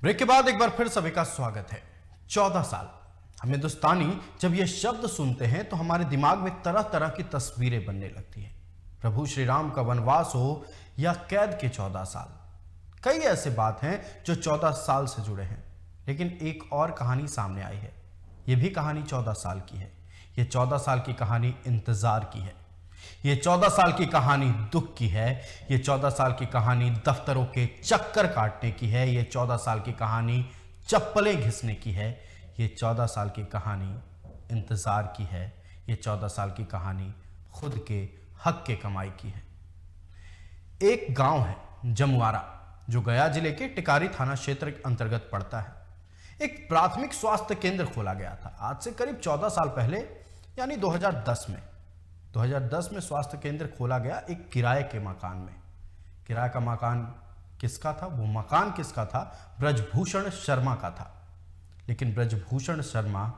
Break के बाद एक बार फिर सभी का स्वागत है। 14 साल। हम हिंदुस्तानी जब ये शब्द सुनते हैं तो हमारे दिमाग में तरह तरह की तस्वीरें बनने लगती हैं। प्रभु श्री राम का वनवास हो या कैद के 14 साल, कई ऐसे बात हैं जो 14 साल से जुड़े हैं। लेकिन एक और कहानी सामने आई है। यह भी कहानी 14 साल की है। यह 14 साल की कहानी इंतजार की है। ये 14 साल की कहानी दुख की है। ये 14 साल की कहानी दफ्तरों के चक्कर काटने की है। ये 14 साल की कहानी चप्पलें घिसने की है। ये 14 साल की कहानी इंतजार की है। ये 14 साल की कहानी खुद के हक के कमाई की है। एक गांव है जमुआरा, जो गया जिले के टिकारी थाना क्षेत्र के अंतर्गत पड़ता है। एक प्राथमिक स्वास्थ्य केंद्र खोला गया था आज से करीब 14 साल पहले, यानी 2010 में। 2010 में स्वास्थ्य केंद्र खोला गया एक किराए के मकान में। किराए का मकान किसका था? वो मकान किसका था? ब्रजभूषण शर्मा का था। लेकिन ब्रजभूषण शर्मा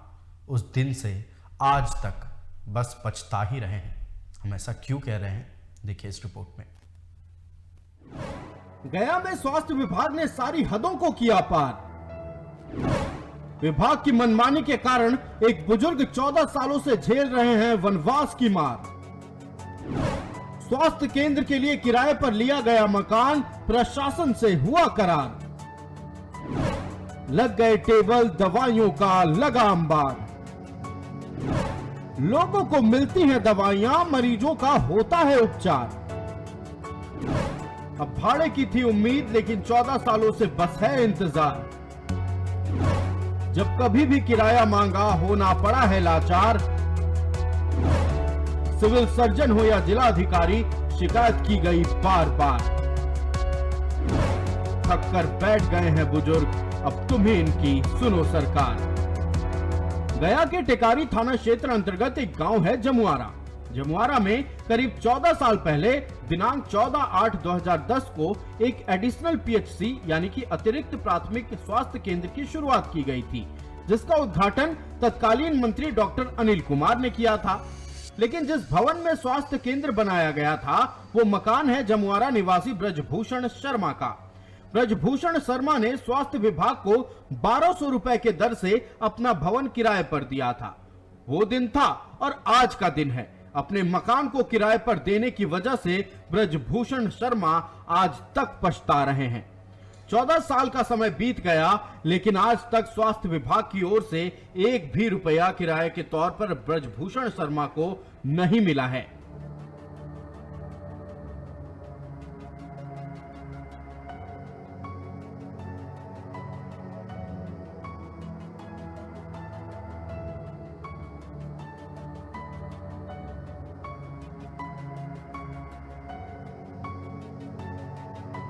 उस दिन से आज तक बस पछता ही रहे हैं। हम ऐसा क्यों कह रहे हैं, देखिए इस रिपोर्ट में। गया में स्वास्थ्य विभाग ने सारी हदों को किया पार। विभाग की मनमानी के कारण एक बुजुर्ग 14 सालों से झेल रहे हैं वनवास की मार। स्वास्थ्य केंद्र के लिए किराए पर लिया गया मकान प्रशासन से हुआ करार। लग गए टेबल, दवाइयों का लगा अंबार। लोगों को मिलती हैं दवाइयां, मरीजों का होता है उपचार। अब भाड़े की थी उम्मीद, लेकिन 14 सालों से बस है इंतजार। जब कभी भी किराया मांगा, होना पड़ा है लाचार। सिविल सर्जन हो या जिलाधिकारी, शिकायत की गई बार बार। थक कर बैठ गए हैं बुजुर्ग, अब तुम ही इनकी सुनो सरकार। गया के टिकारी थाना क्षेत्र अंतर्गत एक गांव है जमुआरा। जमुआरा में करीब 14 साल पहले दिनांक 14/8/2010 को एक एडिशनल पीएचसी यानी कि अतिरिक्त प्राथमिक स्वास्थ्य केंद्र की शुरुआत की गई थी, जिसका उद्घाटन तत्कालीन मंत्री डॉक्टर अनिल कुमार ने किया था। लेकिन जिस भवन में स्वास्थ्य केंद्र बनाया गया था, वो मकान है जमुआरा निवासी ब्रजभूषण शर्मा का। ब्रजभूषण शर्मा ने स्वास्थ्य विभाग को 1200 रुपए के दर से अपना भवन किराए पर दिया था। वो दिन था और आज का दिन है। अपने मकान को किराए पर देने की वजह से ब्रजभूषण शर्मा आज तक पछता रहे हैं। 14 साल का समय बीत गया, लेकिन आज तक स्वास्थ्य विभाग की ओर से एक भी रुपया किराए के तौर पर ब्रजभूषण शर्मा को नहीं मिला है।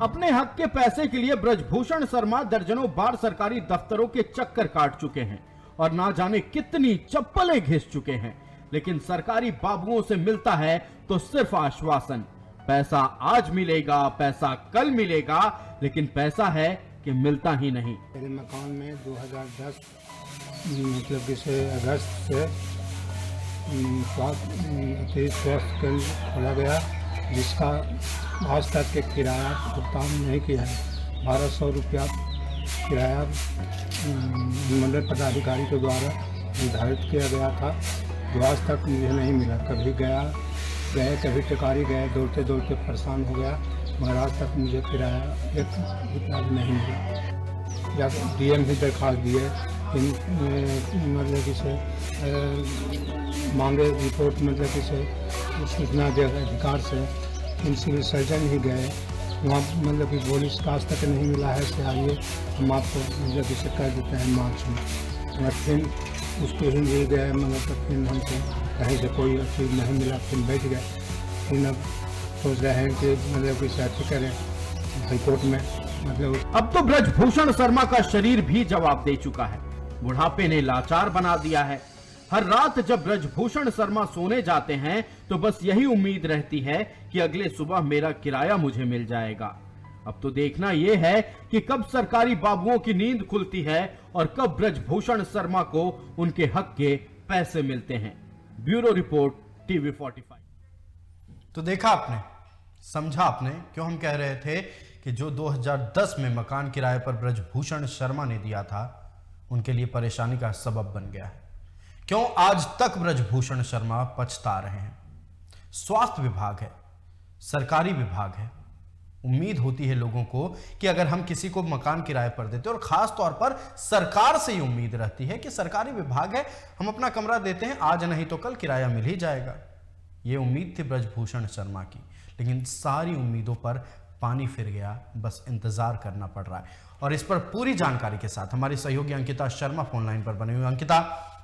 अपने हक के पैसे के लिए ब्रजभूषण शर्मा दर्जनों बार सरकारी दफ्तरों के चक्कर काट चुके हैं और ना जाने कितनी चप्पलें घिस चुके हैं। लेकिन सरकारी बाबुओं से मिलता है तो सिर्फ आश्वासन, पैसा आज मिलेगा, पैसा कल मिलेगा, लेकिन पैसा है कि मिलता ही नहीं। मेरे मकान में 2010 मतलब जैसे अगस्त से स्वास्थ्य केंद्र खोला गया, जिसका आज तक के किराया भुगतान नहीं किया है। 1200 रुपया किराया मंडल पदाधिकारी के द्वारा निर्धारित किया गया था, जो आज तक मुझे नहीं मिला। कभी गए कभी टिकारी गए, दौड़ते दौड़ते परेशान हो गया, मगर आज तक मुझे किराया एक रुपया भी नहीं मिला। जब डीएम भी दरखास्त दिए, मतलब किसे मांगे रिपोर्ट, मतलब किसे सूचना दे अधिकार से, सिविल सर्जन ही गए, वहाँ मतलब कि पुलिस का आज तक नहीं मिला है से आइए हम आपको मतलब इसे कर देते हैं मार्च में। और फिर उसके ही लिए गए, मतलब तो फिर हमको कहीं से कोई चीज़ नहीं मिला, फिर बैठ गए। फिर अब सोच रहे हैं कि मतलब कि सर्च करें हाईकोर्ट में। मतलब अब तो ब्रजभूषण शर्मा का शरीर भी जवाब दे चुका है। बुढ़ापे ने लाचार बना दिया है। हर रात जब ब्रजभूषण शर्मा सोने जाते हैं तो बस यही उम्मीद रहती है कि अगले सुबह मेरा किराया मुझे मिल जाएगा। अब तो देखना यह है कि कब सरकारी बाबुओं की नींद खुलती है और कब ब्रजभूषण शर्मा को उनके हक के पैसे मिलते हैं। Bureau report, TV 45। तो देखा आपने, समझा आपने क्यों हम कह रहे थे कि जो 2010 में मकान किराए पर ब्रजभूषण शर्मा ने दिया था, उनके लिए परेशानी का सबब बन गया है। क्यों आज तक ब्रजभूषण शर्मा पछता रहे हैं? स्वास्थ्य विभाग है, सरकारी विभाग है। उम्मीद होती है लोगों को कि अगर हम किसी को मकान किराए पर देते हैं, और खास तौर पर सरकार से ही उम्मीद रहती है कि सरकारी विभाग है, हम अपना कमरा देते हैं, आज नहीं तो कल किराया मिल ही जाएगा। ये उम्मीद थी ब्रजभूषण शर्मा की, लेकिन सारी उम्मीदों पर पानी फिर गया। बस इंतजार करना पड़ रहा है। और इस पर पूरी जानकारी के साथ हमारी सहयोगी अंकिता शर्मा फोन लाइन पर बनी हुई। अंकिता,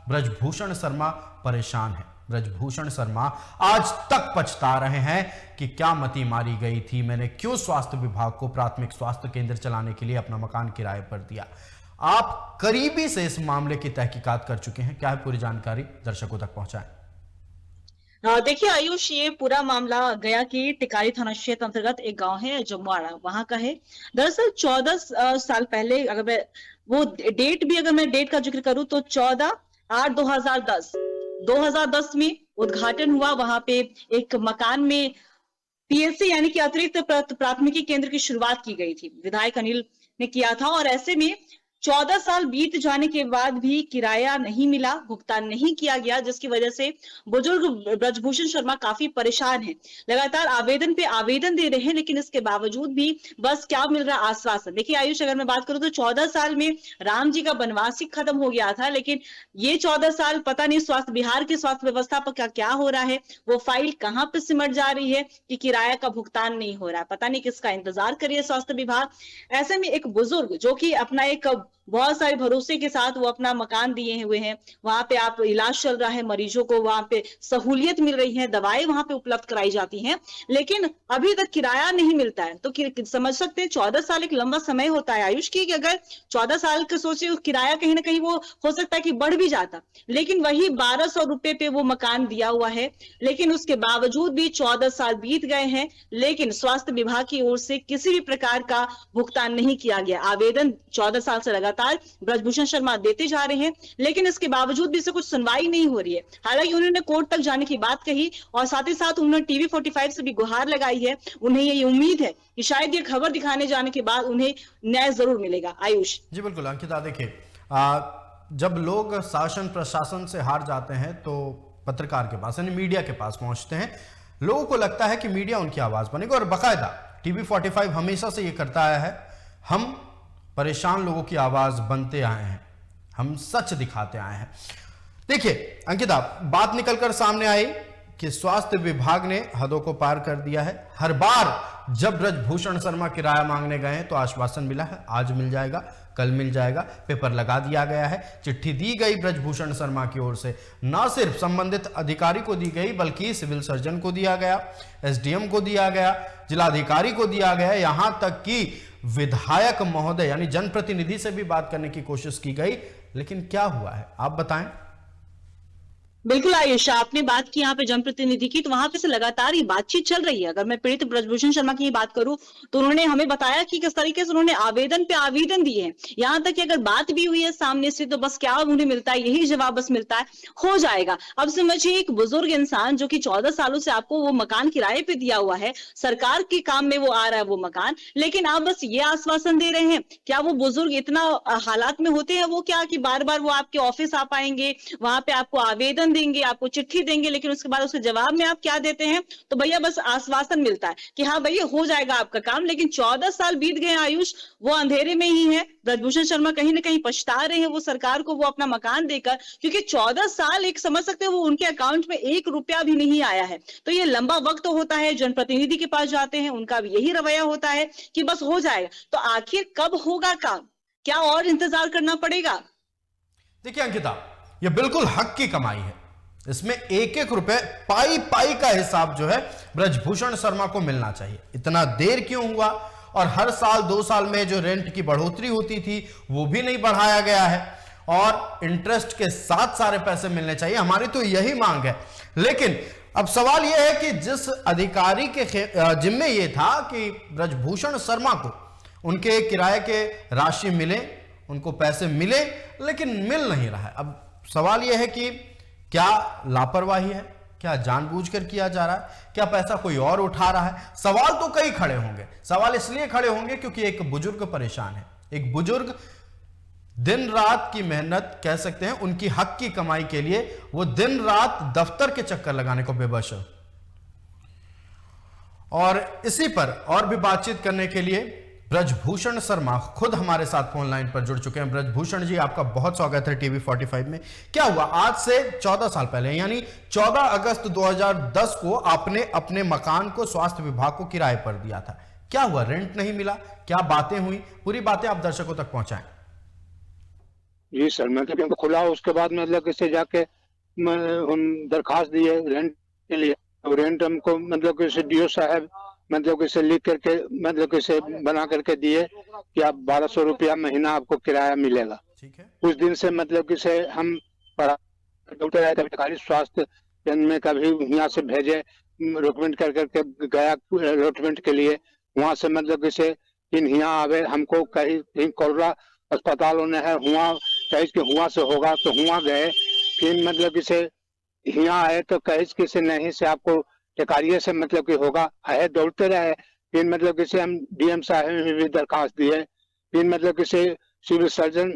ब्रजभूषण शर्मा परेशान है। ब्रजभूषण शर्मा आज तक पछता रहे हैं कि क्या मती मारी गई थी, मैंने क्यों स्वास्थ्य विभाग को प्राथमिक स्वास्थ्य केंद्र चलाने के लिए अपना मकान किराए पर दिया। आप करीबी से इस मामले की तहकीकात कर चुके हैं, क्या है पूरी जानकारी दर्शकों तक पहुंचाएं। देखिए आयुष, ये पूरा मामला गया कि टिकारी थाना क्षेत्र अंतर्गत एक गांव है जमुआरा, वहां का है। दरअसल 14 साल पहले, अगर मैं वो डेट का जिक्र करूं तो 14/8/2010 में उद्घाटन हुआ। वहां पे एक मकान में पीएससी यानी कि अतिरिक्त प्राथमिकी केंद्र की शुरुआत की गई थी, विधायक अनिल ने किया था। और ऐसे में 14 साल बीत जाने के बाद भी किराया नहीं मिला, भुगतान नहीं किया गया, जिसकी वजह से बुजुर्ग ब्रजभूषण शर्मा काफी परेशान हैं। लगातार आवेदन पे आवेदन दे रहे हैं, लेकिन इसके बावजूद भी बस क्या मिल रहा आश्वासन। देखिए आयुष, अगर मैं बात करूं तो 14 साल में राम जी का वनवास ही खत्म हो गया था, लेकिन ये 14 साल पता नहीं बिहार की स्वास्थ्य व्यवस्था पर क्या हो रहा है। वो फाइल कहां पर सिमट जा रही है कि किराया का भुगतान नहीं हो रहा है, पता नहीं किसका इंतजार करिए स्वास्थ्य विभाग। ऐसे में एक बुजुर्ग जो कि अपना एक बहुत सारे भरोसे के साथ वो अपना मकान दिए हुए हैं, वहां पे आप इलाज चल रहा है, मरीजों को वहां पे सहूलियत मिल रही है, दवाएं वहां पे उपलब्ध कराई जाती हैं, लेकिन अभी तक किराया नहीं मिलता है। तो समझ सकते हैं 14 साल एक लंबा समय होता है आयुष की, कि अगर 14 साल के सोचे किराया कहीं ना कहीं वो हो सकता है कि बढ़ भी जाता, लेकिन वही 1200 रुपए पे वो मकान दिया हुआ है। लेकिन उसके बावजूद भी 14 साल बीत गए हैं, लेकिन स्वास्थ्य विभाग की ओर से किसी भी प्रकार का भुगतान नहीं किया गया। आवेदन 14 साल से लगातार ब्रजभूषण शर्मा देते जा रहे हैं, लेकिन इसके बावजूद भी इससे कुछ सुनवाई नहीं हो रही है। हालांकि उन्होंने कोर्ट तक जाने की बात कही, और साथ ही साथ उन्होंने टीवी 45 से भी गुहार लगाई है। उन्हें ये उम्मीद है कि शायद ये खबर दिखाने जाने के बाद उन्हें न्याय जरूर मिलेगा। आयुष जी बिल्कुल अंकिता, देखिए जब लोग शासन प्रशासन से हार जाते हैं तो पत्रकार के पास यानी मीडिया के पास पहुंचते हैं। लोगों को लगता है कि मीडिया उनकी आवाज बनेगा, और बाकायदा टीवी 45 हमेशा से ये करता आया है। हम परेशान लोगों की आवाज बनते आए हैं, हम सच दिखाते आए हैं। देखिए अंकिता, बात निकलकर सामने आई कि स्वास्थ्य विभाग ने हदों को पार कर दिया है। हर बार जब ब्रजभूषण शर्मा किराया मांगने गए तो आश्वासन मिला है, आज मिल जाएगा, कल मिल जाएगा, पेपर लगा दिया गया है, चिट्ठी दी गई ब्रजभूषण शर्मा की ओर से। ना सिर्फ संबंधित अधिकारी को दी गई, बल्कि सिविल सर्जन को दिया गया, एसडीएम को दिया गया, जिलाधिकारी को दिया गया, यहां तक कि विधायक महोदय यानी जनप्रतिनिधि से भी बात करने की कोशिश की गई। लेकिन क्या हुआ है आप बताएं। बिल्कुल आयुष, आपने बात की यहाँ पे जनप्रतिनिधि की, तो वहां पे से लगातार ये बातचीत चल रही है। अगर मैं पीड़ित ब्रजभूषण शर्मा की बात करूं तो उन्होंने हमें बताया कि किस तरीके से उन्होंने आवेदन पे आवेदन दिए हैं। यहाँ तक कि अगर बात भी हुई है सामने से तो बस क्या उन्हें मिलता है, यही जवाब बस मिलता है, हो जाएगा। अब समझिए एक बुजुर्ग इंसान जो कि 14 सालों से आपको वो मकान किराए पे दिया हुआ है, सरकार के काम में वो आ रहा है वो मकान, लेकिन आप बस ये आश्वासन दे रहे हैं। क्या वो बुजुर्ग इतना हालात में होते हैं वो क्या कि बार बार वो आपके ऑफिस आ पाएंगे, वहां पे आपको आवेदन देंगे, आपको चिट्ठी देंगे, लेकिन उसके बाद उसके जवाब में आप क्या देते हैं? तो भैया बस आश्वासन मिलता है कि हाँ भैया हो जाएगा आपका काम। लेकिन 14 साल बीत गए आयुष, वो अंधेरे में ही है। ब्रजभूषण शर्मा कहीं ना कहीं पछता रहे हैं वो सरकार को वो अपना मकान देकर, क्योंकि 14 साल एक समझ सकते हो वो उनके अकाउंट में 1 रुपया भी नहीं आया है। तो ये लंबा वक्त होता है, जनप्रतिनिधि के पास जाते हैं, उनका भी यही रवैया होता है कि बस हो जाएगा। तो आखिर कब होगा काम? क्या और इंतजार करना पड़ेगा? देखिए अंकिता, यह बिल्कुल हक की कमाई है। इसमें एक एक रुपए पाई पाई का हिसाब जो है ब्रजभूषण शर्मा को मिलना चाहिए। इतना देर क्यों हुआ? और हर साल 2 साल में जो रेंट की बढ़ोतरी होती थी वो भी नहीं बढ़ाया गया है, और इंटरेस्ट के साथ सारे पैसे मिलने चाहिए। हमारी तो यही मांग है। लेकिन अब सवाल यह है कि जिस अधिकारी के जिम्मे यह था कि ब्रजभूषण शर्मा को उनके किराए के राशि मिले, उनको पैसे मिले, लेकिन मिल नहीं रहा है। अब सवाल यह है कि क्या लापरवाही है, क्या जानबूझकर किया जा रहा है? क्या पैसा कोई और उठा रहा है? सवाल तो कई खड़े होंगे। सवाल इसलिए खड़े होंगे क्योंकि एक बुजुर्ग परेशान है। एक बुजुर्ग दिन रात की मेहनत कह सकते हैं, उनकी हक की कमाई के लिए वो दिन रात दफ्तर के चक्कर लगाने को बेबस है। और इसी पर और भी बातचीत करने के लिए ब्रजभूषण शर्मा खुद हमारे साथ फोन लाइन पर जुड़ चुके हैं। ब्रजभूषण जी, आपका बहुत स्वागत है टीवी 45 में। क्या हुआ, आज से 14 साल पहले यानी 14 अगस्त 2010 को आपने अपने मकान को स्वास्थ्य विभाग को किराए पर दिया था। क्या हुआ, रेंट नहीं मिला? क्या बातें हुई? पूरी बातें आप दर्शकों तक पहुंचाएं। जी सर, मतलब हमको खुला, उसके बाद मतलब किसे जाके हम दरखास्त दिए रेंट के लिए। तो रेंट हमको मतलब किसी डीओ साहब मतलब किसे लिख करके मतलब किसे बना करके दिए कि आप 1200 रुपया महीना आपको किराया मिलेगा। ठीक है। उस दिन से मतलब किसे हम डॉक्टर आए, कभी सरकारी स्वास्थ्य केंद्र में, कभी यहाँ से भेजे रिकमेंड कर करके गया अलॉटमेंट के लिए। वहां से मतलब किसे इन यहाँ आवे, हमको कहीं कोलरा अस्पताल होने है, हुआ कहीं के हुआ से होगा तो हुआ गए। फिर मतलब किसे यहाँ आए तो कहीं किसी नहीं से आपको टेकारिये से मतलब कि होगा, आए दौड़ते रहे। फिर मतलब किसे हम डीएम साहब में भी दरखास्त दिए। फिर मतलब किसे सिविल सर्जन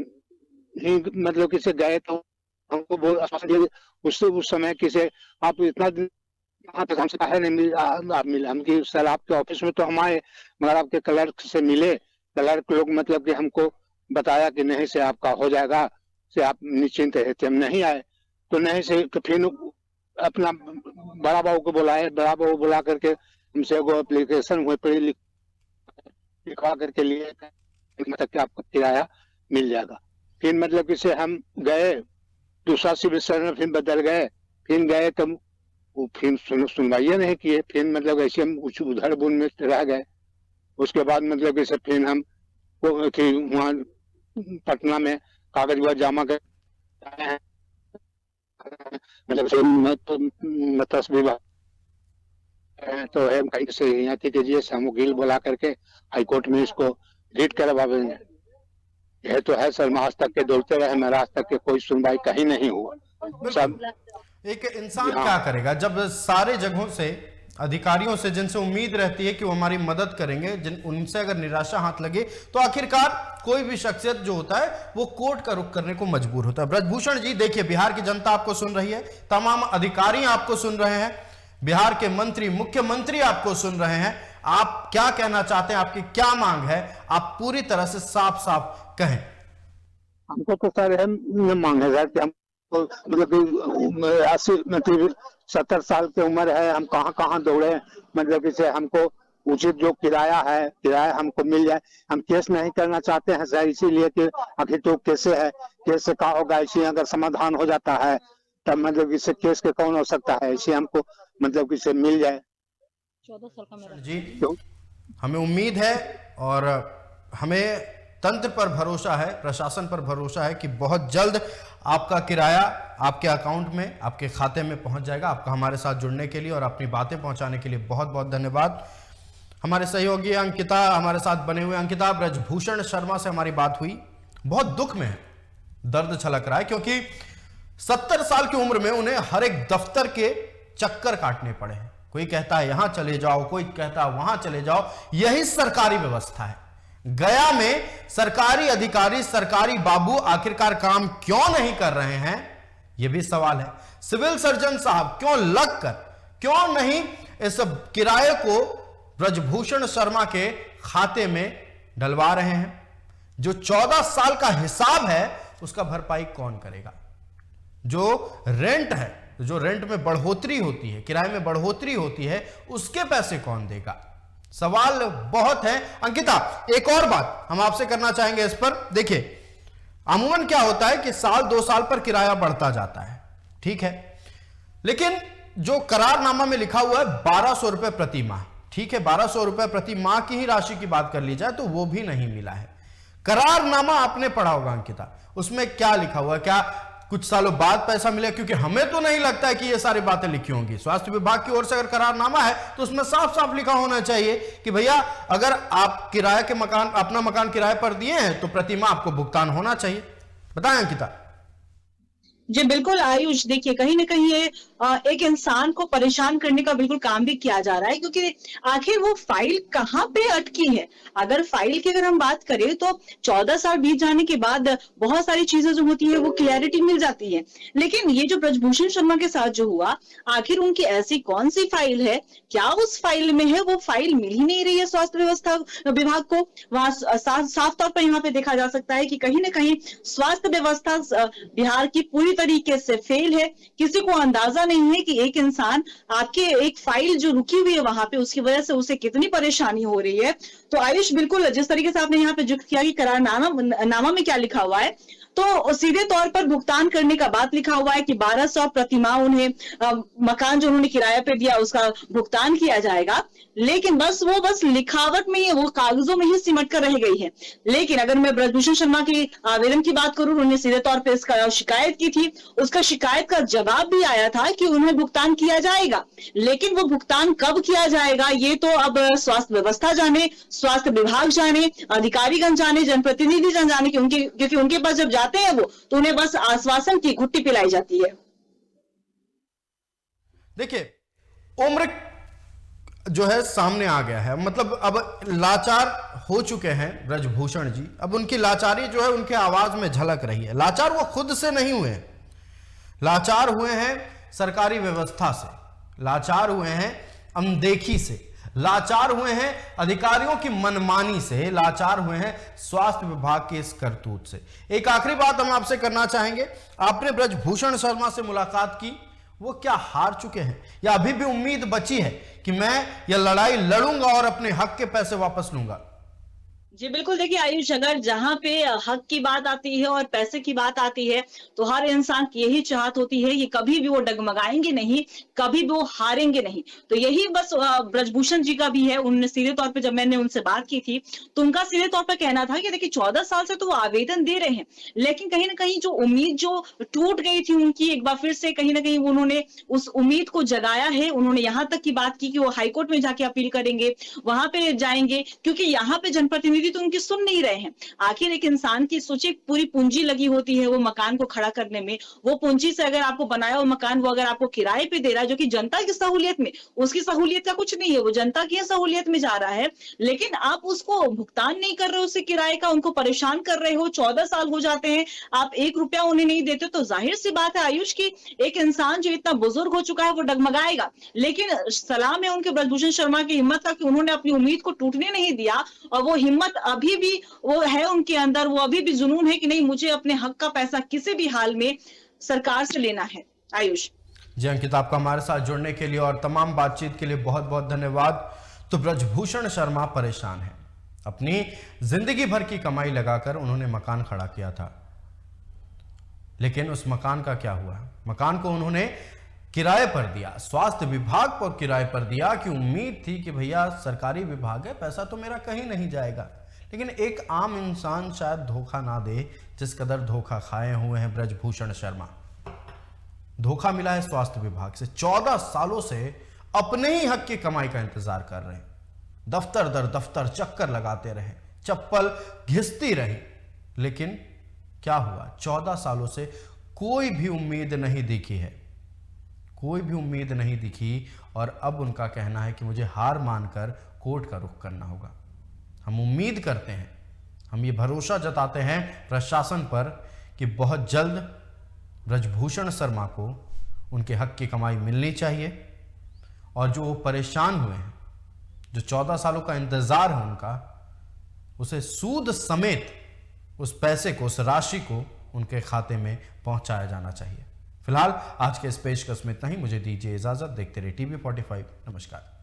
ही मतलब किसे गए तो हमको बहुत आश्वासन दिए उससे उस समय किसे आप इतना दिन यहाँ तक हमसे काहे नहीं मिल आप मिले। हम कि सर आपके ऑफिस में तो हम आए, मगर आपके क्लर्क से मिले। क्लर्क लोग मतलब कि हमको बताया कि नहीं से आपका हो जाएगा, से आप निश्चिंत रहते। हम नहीं आए तो नहीं से तो फिर अपना बड़ा बाबू को बुलाए। बड़ा बाबू बुला करके हमसे वो एप्लीकेशन हुए पे लिखवा करके लिए मतलब कि आपको किराया मिल जाएगा। फिर मतलब किसे हम गए दूसरा सिविल सर्जन, फिर बदल गए। फिर गए तो वो फिर सुनवाइया नहीं किए। फिर मतलब ऐसे हम उधर बुन में रह गए। उसके बाद मतलब किसे फिर हम वहाँ पटना में कागज वगैरह जमा कर मतलब तस्वीर तो है कहीं से यहाँ कीजिए, सामूहिक बुला करके हाईकोर्ट में इसको रीट करवाएंगे। यह तो है सर, आज तक के दौड़ते रहे, मेरा आज तक के कोई सुनवाई कहीं नहीं हुआ। सब एक इंसान क्या करेगा जब सारे जगहों से अधिकारियों से जिनसे उम्मीद रहती है कि वो हमारी मदद करेंगे, जिन उनसे अगर निराशा हाथ लगे तो आखिरकार कोई भी शख्सियत जो होता है वो कोर्ट का रुख करने को मजबूर होता है। ब्रजभूषण जी देखिए, बिहार की जनता आपको सुन रही है, तमाम अधिकारी आपको सुन रहे हैं, बिहार के मंत्री मुख्यमंत्री आपको सुन रहे हैं। आप क्या कहना चाहते हैं, आपकी क्या मांग है? आप पूरी तरह से साफ साफ कहें। हमको तो सर मांग है सर कि हम मतलब 70 साल की उम्र है, हम कहाँ कहाँ दौड़े, मतलब कि हमको उचित जो किराया है किराया हमको मिल जाए। हम केस नहीं करना चाहते हैं सर, इसीलिए कि आखिर तो कैसे है, केस से क्या होगा, इसी अगर समाधान हो जाता है तब मतलब इससे केस के कौन हो सकता है, इसी हमको मतलब कि से मिल जाए। 14 साल का मेरा जी, हमें उम्मीद है और हमें तंत्र पर भरोसा है, प्रशासन पर भरोसा है कि बहुत जल्द आपका किराया आपके अकाउंट में, आपके खाते में पहुंच जाएगा। आपका हमारे साथ जुड़ने के लिए और अपनी बातें पहुंचाने के लिए बहुत बहुत धन्यवाद। हमारे सहयोगी अंकिता हमारे साथ बने हुए। अंकिता, ब्रजभूषण शर्मा से हमारी बात हुई, बहुत दुख में है, दर्द छलक रहा है क्योंकि 70 साल की उम्र में उन्हें हर एक दफ्तर के चक्कर काटने पड़े हैं। कोई कहता है यहां चले जाओ, कोई कहता है वहां चले जाओ। यही सरकारी व्यवस्था है। गया में सरकारी अधिकारी, सरकारी बाबू आखिरकार काम क्यों नहीं कर रहे हैं, यह भी सवाल है। सिविल सर्जन साहब क्यों लगकर क्यों नहीं इस किराए को ब्रजभूषण शर्मा के खाते में डलवा रहे हैं? जो 14 साल का हिसाब है उसका भरपाई कौन करेगा? जो रेंट है, जो रेंट में बढ़ोतरी होती है, किराए में बढ़ोतरी होती है, उसके पैसे कौन देगा? सवाल बहुत है। अंकिता, एक और बात हम आपसे करना चाहेंगे इस पर। देखिए, अमूमन क्या होता है कि साल 2 साल पर किराया बढ़ता जाता है, ठीक है, लेकिन जो करारनामा में लिखा हुआ है 1200 रुपए प्रति माह, ठीक है, 1200 रुपए प्रति माह की ही राशि की बात कर ली जाए तो वो भी नहीं मिला है। करारनामा आपने पढ़ा होगा अंकिता, उसमें क्या लिखा हुआ है? क्या कुछ सालों बाद पैसा मिले? क्योंकि हमें तो नहीं लगता है कि ये सारी बातें लिखी होंगी। स्वास्थ्य विभाग की ओर से अगर करारनामा है तो उसमें साफ साफ लिखा होना चाहिए कि भैया अगर आप किराए के मकान, अपना मकान किराए पर दिए हैं तो प्रति माह आपको भुगतान होना चाहिए। बताएं अंकिता। जी बिल्कुल आयुष, देखिए कहीं ना कहीं ये एक इंसान को परेशान करने का बिल्कुल काम भी किया जा रहा है, क्योंकि आखिर वो फाइल कहाँ पे अटकी है। अगर हम बात करें तो 14 साल बीत जाने के बाद बहुत सारी चीजें जो होती है वो क्लैरिटी मिल जाती है। लेकिन ये जो ब्रजभूषण शर्मा के साथ जो हुआ, आखिर उनकी ऐसी कौन सी फाइल है, क्या उस फाइल में है, वो फाइल मिल ही नहीं रही है स्वास्थ्य व्यवस्था विभाग को। वहां साफ तौर पर यहाँ पे देखा जा सकता है कि कहीं ना कहीं स्वास्थ्य व्यवस्था बिहार की पूरी तरीके से फेल है। किसी को अंदाजा नहीं है कि एक इंसान, आपके एक फाइल जो रुकी हुई है वहां पे, उसकी वजह से उसे कितनी परेशानी हो रही है। तो आयुष, बिल्कुल जिस तरीके से आपने यहाँ पे जिक्र किया कि करारनामा में क्या लिखा हुआ है, तो सीधे तौर पर भुगतान करने का बात लिखा हुआ है कि 1200 प्रतिमाह उन्हें मकान जो उन्होंने किराए पे दिया उसका भुगतान किया जाएगा। लेकिन बस लिखावट में ही, वो कागजों में ही सिमट कर रह गई है। लेकिन अगर मैं ब्रजभूषण शर्मा के आवेदन की बात करूं, उन्होंने सीधे तौर पर इसका शिकायत की थी। उसका शिकायत का जवाब भी आया था कि उन्हें भुगतान किया जाएगा, लेकिन वो भुगतान कब किया जाएगा ये तो अब स्वास्थ्य व्यवस्था जाने, स्वास्थ्य विभाग जाने, अधिकारीगण जाने, जनप्रतिनिधि जन जाने, क्योंकि उनके पास जब जाते हैं वो, तो उन्हें बस आश्वासन की घुट्टी पिलाई जाती है। देखिए, उम्र जो है सामने आ गया है, मतलब अब लाचार हो चुके हैं ब्रजभूषण जी। अब उनकी लाचारी जो है उनके आवाज में झलक रही है। लाचार वो खुद से नहीं हुए हैं, लाचार हुए हैं सरकारी व्यवस्था से, लाचार हुए हैं अनदेखी से, लाचार हुए हैं अधिकारियों की मनमानी से, लाचार हुए हैं स्वास्थ्य विभाग के इस करतूत से। एक आखिरी बात हम आपसे करना चाहेंगे, आपने ब्रजभूषण शर्मा से मुलाकात की, वो क्या हार चुके हैं या अभी भी उम्मीद बची है कि मैं यह लड़ाई लड़ूंगा और अपने हक के पैसे वापस लूंगा? जी बिल्कुल, देखिए आयुष, अगर जहां पे हक की बात आती है और पैसे की बात आती है, तो हर इंसान की यही चाहत होती है कि कभी भी वो डगमगाएंगे नहीं, कभी भी वो हारेंगे नहीं। तो यही बस ब्रजभूषण जी का भी है। उन्होंने सीधे तौर पे, जब मैंने उनसे बात की थी, तो उनका सीधे तौर पर कहना था कि देखिए 14 साल से तो वो आवेदन दे रहे हैं, लेकिन कहीं ना कहीं जो उम्मीद जो टूट गई थी उनकी, एक बार फिर से कहीं ना कहीं उन्होंने उस उम्मीद को जगाया है। उन्होंने यहाँ तक की बात की कि वो हाईकोर्ट में जाके अपील करेंगे, वहां पे जाएंगे, क्योंकि यहाँ पे जनप्रतिनिधि तो उनकी सुन नहीं रहे हैं। आखिर एक इंसान की सोचिए, पूरी पूंजी लगी होती है वो मकान को खड़ा करने में, वो पूंजी से अगर आपको बनाया हुआ मकान वो अगर आपको किराए पे दे रहा है, जो कि जनता की सहूलियत में, उसकी सहूलियत का कुछ नहीं है, वो जनता की सहूलियत में जा रहा है, लेकिन आप उसको भुगतान नहीं कर रहे हो उससे किराए का, उनको परेशान कर रहे हो। 14 साल हो जाते हैं, आप 1 रुपया उन्हें नहीं देते, तो जाहिर सी बात है आयुष की, एक इंसान जो इतना बुजुर्ग हो चुका है वो डगमगाएगा। लेकिन सलाम है उनके ब्रजभूषण शर्मा की हिम्मत का कि उन्होंने अपनी उम्मीद को टूटने नहीं दिया, और वो हिम्मत अभी भी वो है उनके अंदर, वो अभी भी जुनून है कि नहीं, मुझे अपने हक का पैसा किसी भी हाल में सरकार से लेना है। आयुष जी, अंकित, आपका हमारे साथ जुड़ने के लिए और तमाम बातचीत के लिए बहुत बहुत धन्यवाद। तो ब्रजभूषण शर्मा परेशान है, अपनी जिंदगी भर की कमाई लगाकर उन्होंने मकान खड़ा किया था, लेकिन उस मकान का क्या हुआ? मकान को उन्होंने किराए पर दिया, स्वास्थ्य विभाग पर किराए पर दिया, कि उम्मीद थी कि भैया सरकारी विभाग है, पैसा तो मेरा कहीं नहीं जाएगा। लेकिन एक आम इंसान शायद धोखा ना दे जिस कदर धोखा खाए हुए हैं ब्रजभूषण शर्मा। धोखा मिला है स्वास्थ्य विभाग से। 14 सालों से अपने ही हक की कमाई का इंतजार कर रहे हैं, दफ्तर दर दफ्तर चक्कर लगाते रहे, चप्पल घिसती रही, लेकिन क्या हुआ? 14 सालों से कोई भी उम्मीद नहीं दिखी है, कोई भी उम्मीद नहीं दिखी। और अब उनका कहना है कि मुझे हार मानकर कोर्ट का रुख करना होगा। हम उम्मीद करते हैं, हम ये भरोसा जताते हैं प्रशासन पर कि बहुत जल्द ब्रजभूषण शर्मा को उनके हक की कमाई मिलनी चाहिए, और जो परेशान हुए हैं, जो 14 सालों का इंतजार है उनका, उसे सूद समेत उस पैसे को, उस राशि को उनके खाते में पहुंचाया जाना चाहिए। फिलहाल आज के इस पेशकश में इतना ही। मुझे दीजिए इजाजत। देखते रहिए TV 45। नमस्कार।